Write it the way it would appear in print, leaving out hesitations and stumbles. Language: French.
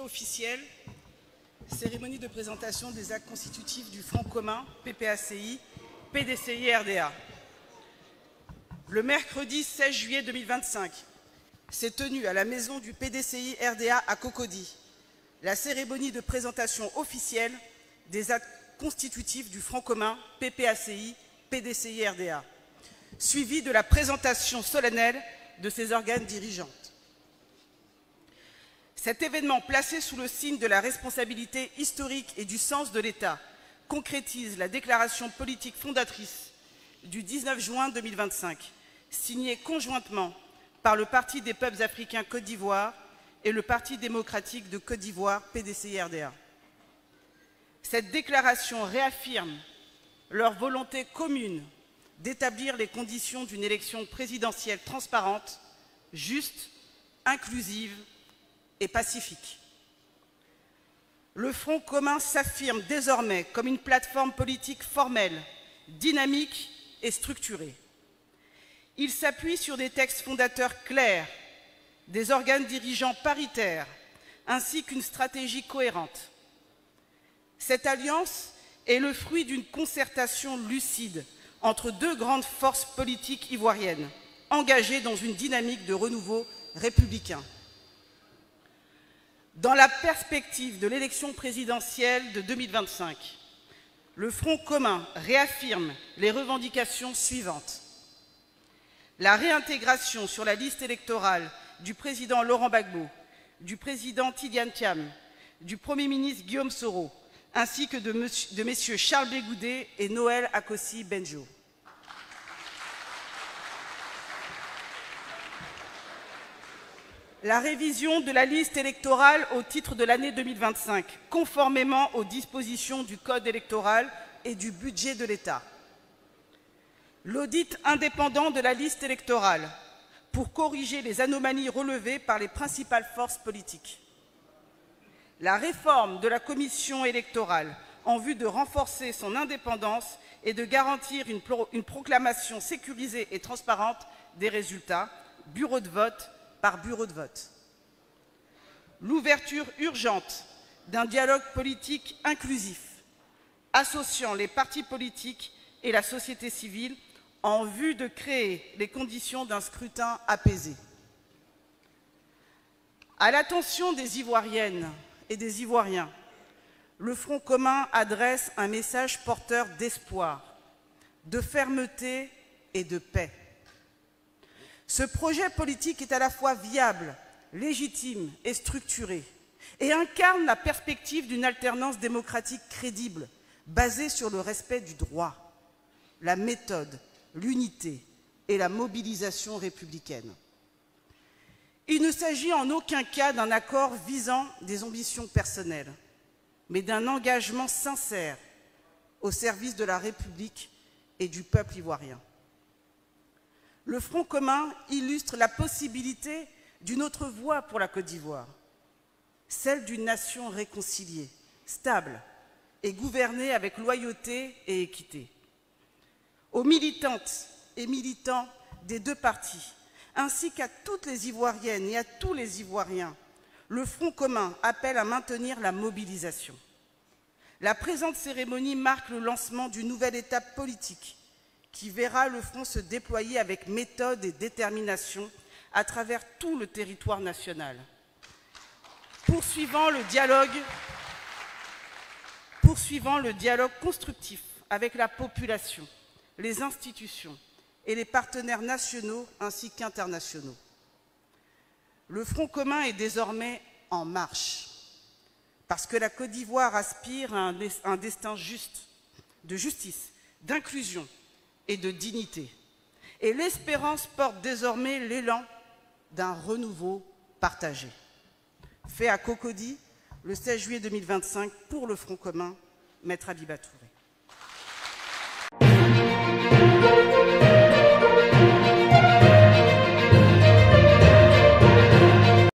officielle, cérémonie de présentation des actes constitutifs du Front commun, PPACI, PDCI RDA. Le mercredi 16 juillet 2025 s'est tenue à la maison du PDCI RDA à Cocody la cérémonie de présentation officielle des actes constitutifs du Front commun, PPACI, PDCI RDA, suivie de la présentation solennelle de ses organes dirigeants. Cet événement, placé sous le signe de la responsabilité historique et du sens de l'État, concrétise la déclaration politique fondatrice du 19 juin 2025, signée conjointement par le Parti des peuples africains Côte d'Ivoire et le Parti démocratique de Côte d'Ivoire, PDCI-RDA. Cette déclaration réaffirme leur volonté commune d'établir les conditions d'une élection présidentielle transparente, juste, inclusive et pacifique. Le Front commun s'affirme désormais comme une plateforme politique formelle, dynamique et structurée. Il s'appuie sur des textes fondateurs clairs, des organes dirigeants paritaires, ainsi qu'une stratégie cohérente. Cette alliance est le fruit d'une concertation lucide entre deux grandes forces politiques ivoiriennes, engagées dans une dynamique de renouveau républicain. Dans la perspective de l'élection présidentielle de 2025, le Front commun réaffirme les revendications suivantes. La réintégration sur la liste électorale du président Laurent Gbagbo, du président Tidiane Thiam, du Premier ministre Guillaume Soro, ainsi que de messieurs Charles Blé Goudé et Noël Akossi Benjo. La révision de la liste électorale au titre de l'année 2025, conformément aux dispositions du Code électoral et du budget de l'État. L'audit indépendant de la liste électorale pour corriger les anomalies relevées par les principales forces politiques. La réforme de la commission électorale en vue de renforcer son indépendance et de garantir une proclamation sécurisée et transparente des résultats, bureau de vote par bureau de vote. L'ouverture urgente d'un dialogue politique inclusif, associant les partis politiques et la société civile en vue de créer les conditions d'un scrutin apaisé. À l'attention des Ivoiriennes et des Ivoiriens, le Front commun adresse un message porteur d'espoir, de fermeté et de paix. Ce projet politique est à la fois viable, légitime et structuré, et incarne la perspective d'une alternance démocratique crédible, basée sur le respect du droit, la méthode, l'unité et la mobilisation républicaine. Il ne s'agit en aucun cas d'un accord visant des ambitions personnelles, mais d'un engagement sincère au service de la République et du peuple ivoirien. Le Front commun illustre la possibilité d'une autre voie pour la Côte d'Ivoire, celle d'une nation réconciliée, stable et gouvernée avec loyauté et équité. Aux militantes et militants des deux partis, ainsi qu'à toutes les Ivoiriennes et à tous les Ivoiriens, le Front commun appelle à maintenir la mobilisation. La présente cérémonie marque le lancement d'une nouvelle étape politique qui verra le Front se déployer avec méthode et détermination à travers tout le territoire national. Poursuivant le dialogue constructif avec la population, les institutions et les partenaires nationaux ainsi qu'internationaux. Le Front commun est désormais en marche, parce que la Côte d'Ivoire aspire à un destin juste, de justice, d'inclusion et de dignité. Et l'espérance porte désormais l'élan d'un renouveau partagé. Fait à Cocody, le 16 juillet 2025, pour le Front commun, Maître Abiba Touré.